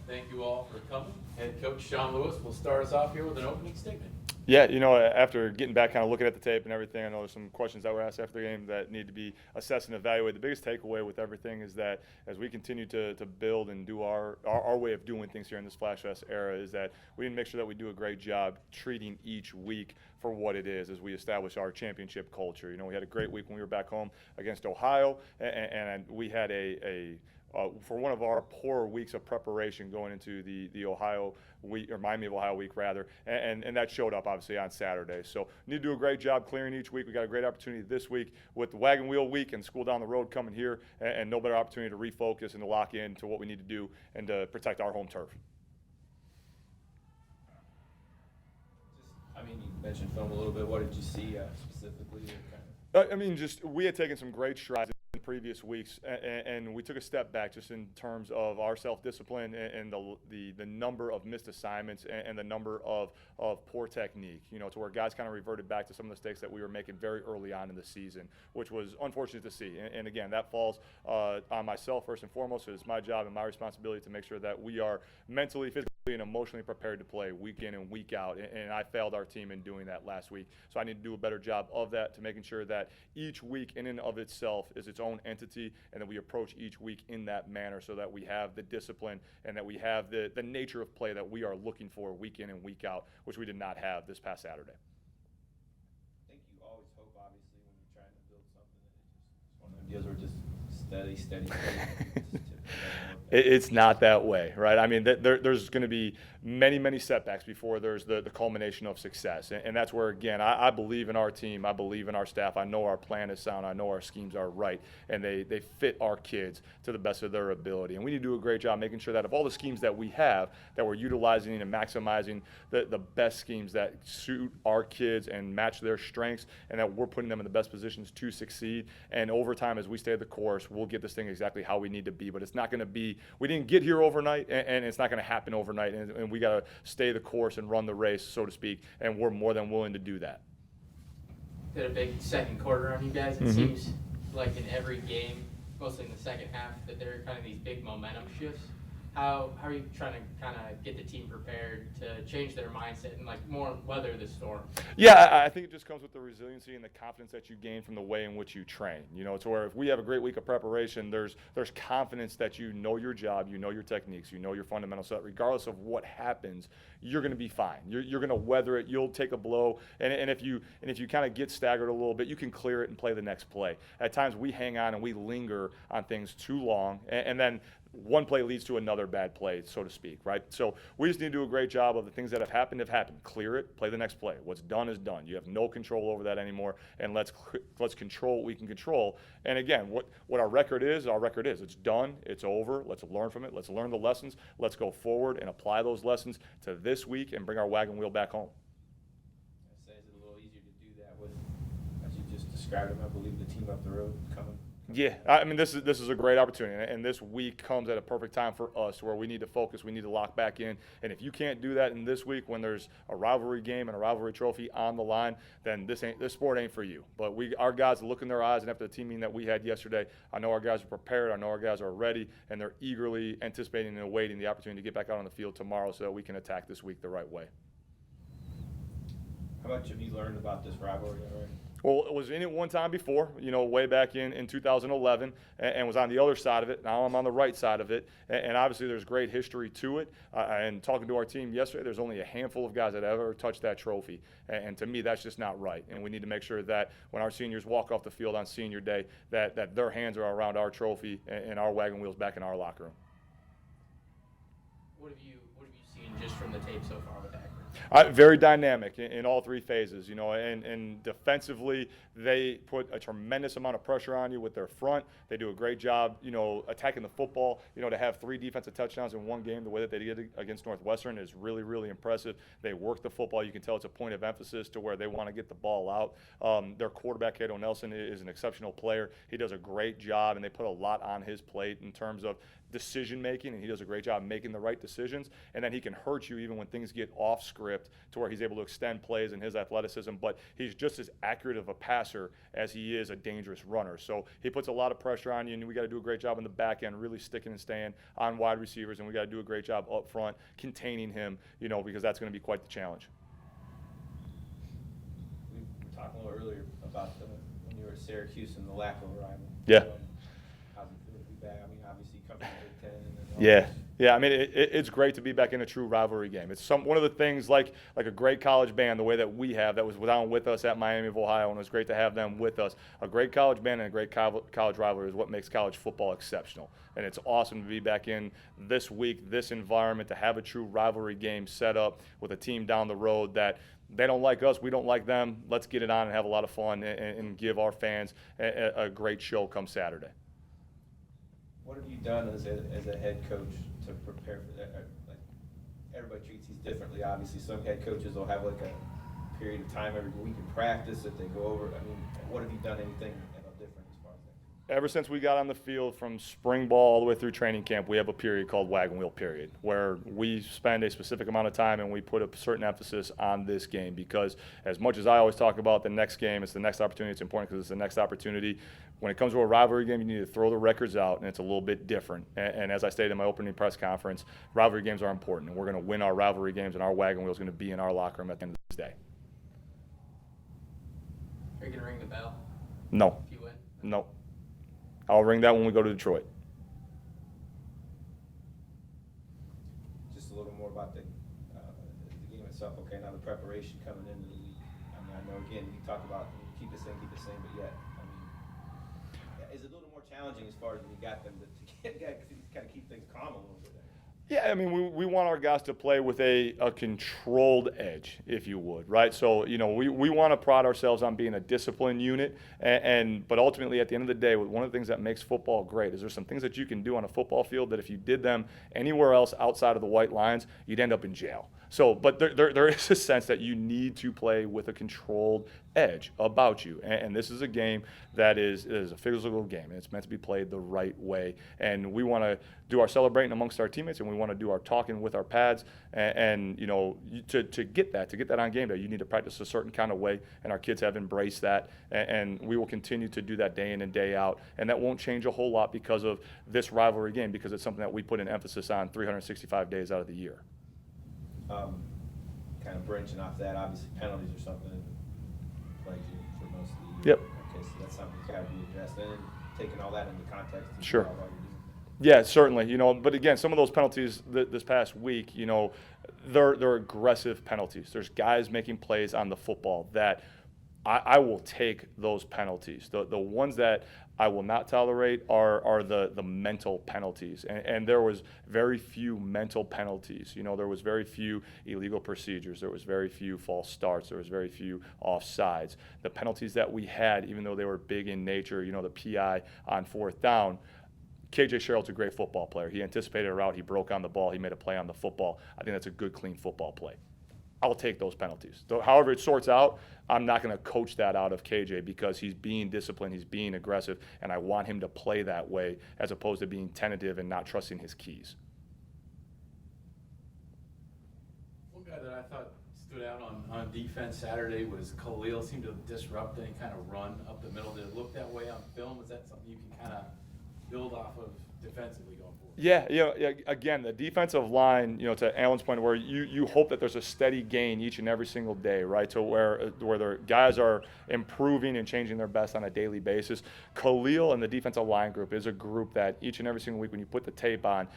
Thank you all for coming. Head coach Sean Lewis will start us off here with an opening statement. Yeah, after getting back, kind of looking at the tape and everything, I know there's some questions that were asked after the game that need to be assessed and evaluated. The biggest takeaway with everything is that as we continue to build and do our way of doing things here in this Flash Fest era, is that we need to make sure that we do a great job treating each week for what it is as we establish our championship culture. We had a great week when we were back home against Ohio, and we had for one of our poorer weeks of preparation going into the Ohio week, or Miami of Ohio week rather, and that showed up obviously on Saturday. So we need to do a great job clearing each week. We got a great opportunity this week with the Wagon Wheel Week and school down the road coming here, and no better opportunity to refocus and to lock in to what we need to do and to protect our home turf. You mentioned film a little bit. What did you see specifically? We had taken some great strides in previous weeks, and we took a step back just in terms of our self-discipline and the number of missed assignments and the number of poor technique, to where guys kind of reverted back to some of the mistakes that we were making very early on in the season, which was unfortunate to see. And again, that falls on myself first and foremost. It's my job and my responsibility to make sure that we are mentally, physically, and emotionally prepared to play week in and week out, and I failed our team in doing that last week. So I need to do a better job of that, to making sure that each week in and of itself is its own entity, and that we approach each week in that manner so that we have the discipline and that we have the nature of play that we are looking for week in and week out, which we did not have this past Saturday. I think you always hope, obviously, when you're trying to build something, that it's one of them deals where just steady. It's not that way, right? There's going to be many setbacks before there's the culmination of success. And that's where, again, I believe in our team. I believe in our staff. I know our plan is sound. I know our schemes are right. And they fit our kids to the best of their ability. And we need to do a great job making sure that of all the schemes that we have, that we're utilizing and maximizing the best schemes that suit our kids and match their strengths, and that we're putting them in the best positions to succeed. And over time, as we stay the course, we'll get this thing exactly how we need to be. But it's not going to be, we didn't get here overnight, and it's not going to happen overnight. And we got to stay the course and run the race, so to speak, and we're more than willing to do that. Did a big second quarter on you guys. It seems like in every game, mostly in the second half, that there are kind of these big momentum shifts. How are you trying to kind of get the team prepared to change their mindset and more weather the storm? Yeah, I think it just comes with the resiliency and the confidence that you gain from the way in which you train. To where if we have a great week of preparation, there's confidence that you know your job, you know your techniques, you know your fundamentals. So regardless of what happens, you're going to be fine. You're going to weather it. You'll take a blow, and if you kind of get staggered a little bit, you can clear it and play the next play. At times we hang on and we linger on things too long, and then one play leads to another bad play, so to speak, right? So we just need to do a great job of the things that have happened. Clear it, play the next play. What's done is done. You have no control over that anymore, and let's control what we can control. And again, what our record is. It's done. It's over. Let's learn from it. Let's learn the lessons. Let's go forward and apply those lessons to this week and bring our wagon wheel back home. I say, is it a little easier to do that with, as you just described them, I believe the team up the road coming? Yeah, this is a great opportunity, and this week comes at a perfect time for us, where we need to focus, we need to lock back in, and if you can't do that in this week when there's a rivalry game and a rivalry trophy on the line, then this sport ain't for you. But our guys look in their eyes, and after the team meeting that we had yesterday, I know our guys are prepared, I know our guys are ready, and they're eagerly anticipating and awaiting the opportunity to get back out on the field tomorrow so that we can attack this week the right way. How much have you learned about this rivalry already? Well, it was in it one time before, way back in 2011, and was on the other side of it. Now I'm on the right side of it, and obviously there's great history to it. And talking to our team yesterday, there's only a handful of guys that ever touched that trophy, and to me, that's just not right. And we need to make sure that when our seniors walk off the field on senior day, that their hands are around our trophy and our wagon wheels back in our locker room. What have you seen just from the tape so far with Akron? Very dynamic in all three phases, and defensively, they put a tremendous amount of pressure on you with their front. They do a great job, attacking the football. To have 3 defensive touchdowns in one game, the way that they did against Northwestern is really, really impressive. They work the football. You can tell it's a point of emphasis to where they want to get the ball out. Their quarterback, Cato Nelson, is an exceptional player. He does a great job, and they put a lot on his plate in terms of decision making, and he does a great job making the right decisions. And then he can hurt you even when things get off script. script to where he's able to extend plays in his athleticism, but he's just as accurate of a passer as he is a dangerous runner. So he puts a lot of pressure on you, and we got to do a great job in the back end, really sticking and staying on wide receivers, and we got to do a great job up front containing him, because that's going to be quite the challenge. We were talking a little earlier about when you were at Syracuse and the lack of a rival. Yeah. How's it feel to be back? I mean, obviously you come from the Big Ten and then Yeah. Yeah, I mean, it's great to be back in a true rivalry game. It's one of the things like a great college band, the way that we have, that was down with us at Miami of Ohio, and it was great to have them with us. A great college band and a great college rivalry is what makes college football exceptional. And it's awesome to be back in this week, this environment, to have a true rivalry game set up with a team down the road that they don't like us, we don't like them. Let's get it on and have a lot of fun and give our fans a great show come Saturday. What have you done as a head coach to prepare for that? Like, everybody treats these differently, obviously. Some head coaches will have like a period of time every week in practice that they go over. I mean, what have you done anything different as far as that? Ever since we got on the field from spring ball all the way through training camp, we have a period called wagon wheel period, where we spend a specific amount of time and we put a certain emphasis on this game, because as much as I always talk about the next game, it's the next opportunity, it's important because it's the next opportunity. When it comes to a rivalry game, you need to throw the records out, and it's a little bit different. And as I stated in my opening press conference, rivalry games are important, and we're going to win our rivalry games, and our wagon wheel is going to be in our locker room at the end of this day. Are you going to ring the bell No. if you win? No. I'll ring that when we go to Detroit. Just a little more about the game itself. Okay, now the preparation coming into the week. I mean, I know, again, you talk about keep the same, but yet, I mean, is it a little more challenging as far as when you got them to kind of keep things calm a little bit? Yeah, I mean, we want our guys to play with a controlled edge, if you would, right? So, we want to pride ourselves on being a disciplined unit, but ultimately, at the end of the day, one of the things that makes football great is there's some things that you can do on a football field that if you did them anywhere else outside of the white lines, you'd end up in jail. So, but there is a sense that you need to play with a controlled edge about you. And this is a game that is a physical game, and it's meant to be played the right way. And we want to do our celebrating amongst our teammates, and we want to do our talking with our pads. And to get that on game day, you need to practice a certain kind of way, and our kids have embraced that. And we will continue to do that day in and day out. And that won't change a whole lot because of this rivalry game, because it's something that we put an emphasis on 365 days out of the year. Kind of branching off that, obviously penalties are something that plagues you for most of the year. Yep. Okay, so that's something that's got to be addressed, and taking all that into context. Sure. While you're doing Yeah, certainly. But again, some of those penalties this past week, they're aggressive penalties. There's guys making plays on the football that I will take those penalties. The ones that I will not tolerate are the mental penalties. And there was very few mental penalties. There was very few illegal procedures. There was very few false starts. There was very few offsides. The penalties that we had, even though they were big in nature, the PI on fourth down, KJ Sherrill's a great football player. He anticipated a route. He broke on the ball. He made a play on the football. I think that's a good, clean football play. I'll take those penalties. However it sorts out, I'm not going to coach that out of KJ because he's being disciplined, he's being aggressive, and I want him to play that way as opposed to being tentative and not trusting his keys. One guy that I thought stood out on defense Saturday was Khalil. Seemed to disrupt any kind of run up the middle. Did it look that way on film? Is that something you can kind of build off of defensively going forward? Yeah, again, the defensive line, to Alan's point, where you hope that there's a steady gain each and every single day, right? So where the guys are improving and changing their best on a daily basis. Khalil and the defensive line group is a group that each and every single week when you put the tape on,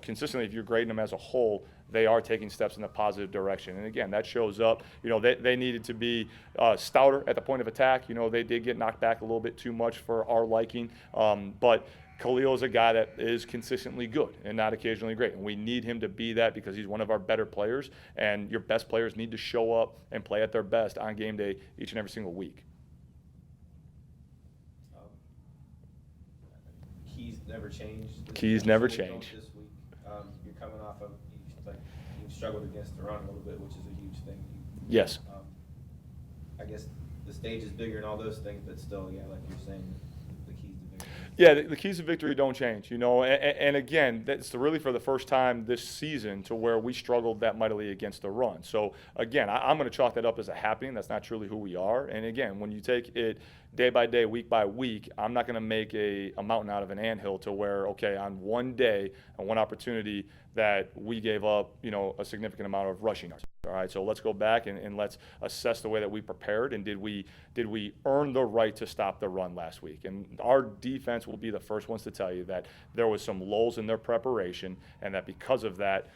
consistently, if you're grading them as a whole, they are taking steps in a positive direction. And again, that shows up. They needed to be stouter at the point of attack. They did get knocked back a little bit too much for our liking, but Khalil is a guy that is consistently good and not occasionally great. And we need him to be that because he's one of our better players. And your best players need to show up and play at their best on game day each and every single week. Keys never changed. Keys never change. This week, you're coming off of you struggled against the run a little bit, which is a huge thing. Yes. I guess the stage is bigger and all those things, but still, yeah, like you're saying, the keys are bigger. Yeah, the keys to victory don't change, and again, that's really for the first time this season to where we struggled that mightily against the run. So again, I'm going to chalk that up as a happening. That's not truly who we are. And again, when you take it day by day, week by week, I'm not going to make a mountain out of an anthill to where, okay, on one day and one opportunity that we gave up, a significant amount of rushing yards. All right, so let's go back and let's assess the way that we prepared, and did we earn the right to stop the run last week? And our defense will be the first ones to tell you that there was some lulls in their preparation, and that because of that,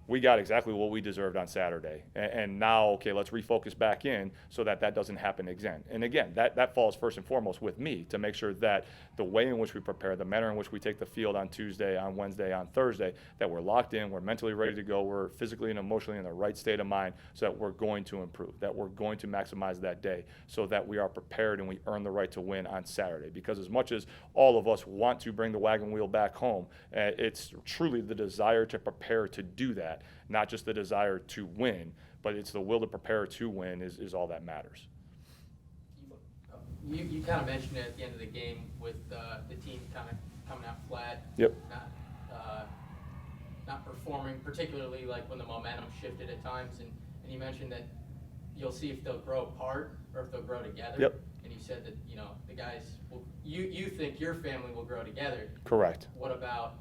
we got exactly what we deserved on Saturday. And now, okay, let's refocus back in so that doesn't happen again. And again, that falls first and foremost with me to make sure that the way in which we prepare, the manner in which we take the field on Tuesday, on Wednesday, on Thursday, that we're locked in, we're mentally ready to go, we're physically and emotionally in the right state of mind so that we're going to improve, that we're going to maximize that day so that we are prepared and we earn the right to win on Saturday. Because as much as all of us want to bring the wagon wheel back home, it's truly the desire to prepare to do that. Not just the desire to win, but it's the will to prepare to win is all that matters. You kind of mentioned it at the end of the game with the team kind of coming out flat. Yep. Not performing, particularly like when the momentum shifted at times, and you mentioned that you'll see if they'll grow apart or if they'll grow together. Yep. And you said that the guys you think your family will grow together. Correct. What about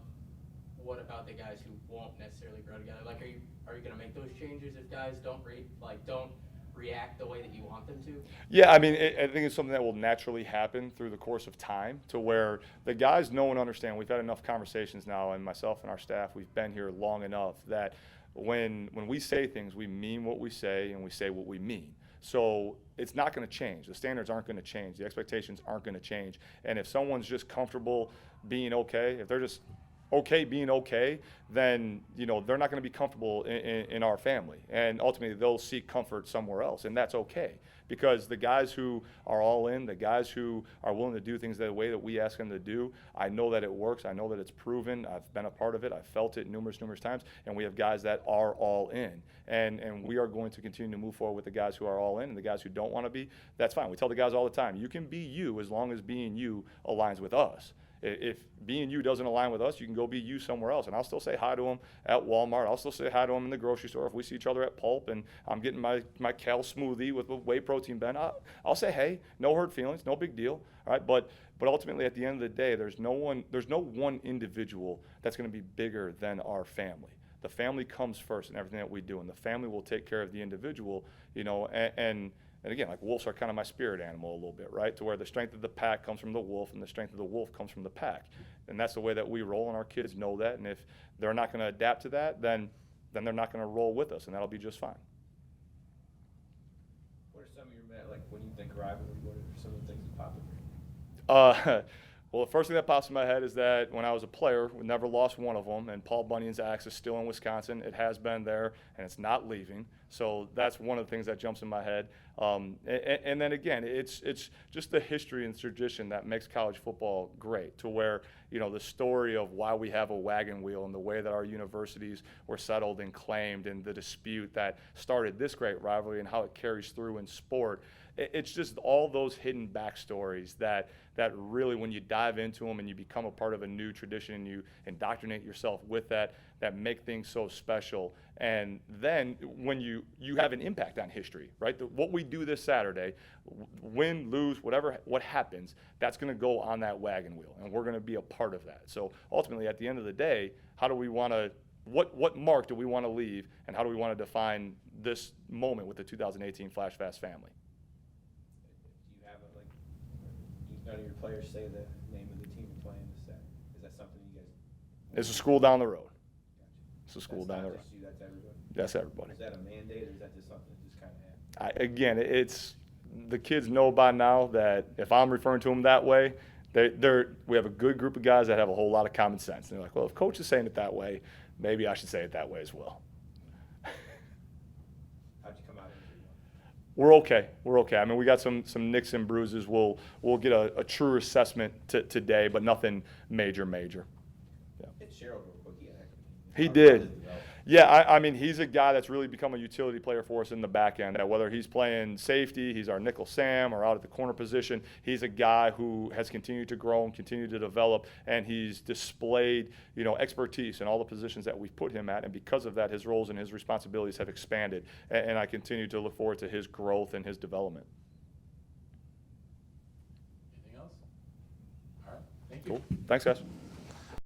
the guys who won't necessarily grow together? Like, are you going to make those changes if guys don't react the way that you want them to? Yeah, I mean, I think it's something that will naturally happen through the course of time to where the guys know and understand. We've had enough conversations now, and myself and our staff, we've been here long enough that when we say things, we mean what we say and we say what we mean. So it's not going to change. The standards aren't going to change. The expectations aren't going to change. And if someone's just comfortable being okay, if they're just okay being okay, then they're not going to be comfortable in our family, and ultimately they'll seek comfort somewhere else, and that's okay, because the guys who are all in, the guys who are willing to do things the way that we ask them to do, I know that it works. I know that it's proven. I've been a part of it. I've felt it numerous times, and we have guys that are all in, and we are going to continue to move forward with the guys who are all in, and the guys who don't want to be, that's fine. We tell the guys all the time, you can be you as long as being you aligns with us. If being you doesn't align with us, you can go be you somewhere else. And I'll still say hi to them at Walmart. I'll still say hi to them in the grocery store. If we see each other at Pulp and I'm getting my kale smoothie with a whey protein blend, I'll say, hey, no hurt feelings, no big deal. All right, but ultimately at the end of the day, there's no one individual that's going to be bigger than our family. The family comes first in everything that we do, and the family will take care of the individual, and again, like wolves are kind of my spirit animal a little bit, right? To where the strength of the pack comes from the wolf and the strength of the wolf comes from the pack. And that's the way that we roll, and our kids know that. And if they're not going to adapt to that, then they're not going to roll with us, and that'll be just fine. What are some of your, like, when you think rivalry, what are some of the things that pop up? Well, the first thing that pops in my head is that when I was a player, we never lost one of them, and Paul Bunyan's axe is still in Wisconsin. It has been there, and it's not leaving. So that's one of the things that jumps in my head. And then again, it's just the history and tradition that makes college football great, to where, the story of why we have a wagon wheel and the way that our universities were settled and claimed, and the dispute that started this great rivalry and how it carries through in sport. It's just all those hidden backstories that really, when you dive into them and you become a part of a new tradition and you indoctrinate yourself with that make things so special. And then when you have an impact on history, right? What we do this Saturday, win, lose, what happens, that's going to go on that wagon wheel, and we're going to be a part of that. So ultimately, at the end of the day, how do we want to, what mark do we want to leave, and how do we want to define this moment with the 2018 Flash Fast family? None of your players say the name of the team you're playing this Saturday. Is that something you guys? It's a school down the road. Gotcha. It's a school That's down the not road. just you, that's everybody? That's everybody. Is that a mandate, or is that just something that just kind of happens? Again, it's the kids know by now that if I'm referring to them that way, we have a good group of guys that have a whole lot of common sense. And they're like, well, if coach is saying it that way, maybe I should say it that way as well. How'd you come out in We're okay. We're okay. I mean, we got some nicks and bruises. We'll get a truer assessment today, but nothing major. Yeah. Hit Cheryl real quick. He did. Yeah, I mean, he's a guy that's really become a utility player for us in the back end. Whether he's playing safety, he's our nickel Sam, or out at the corner position, he's a guy who has continued to grow and continued to develop, and he's displayed, expertise in all the positions that we've put him at. And because of that, his roles and his responsibilities have expanded. And I continue to look forward to his growth and his development. Anything else? All right, thank you. Cool. Thanks, guys.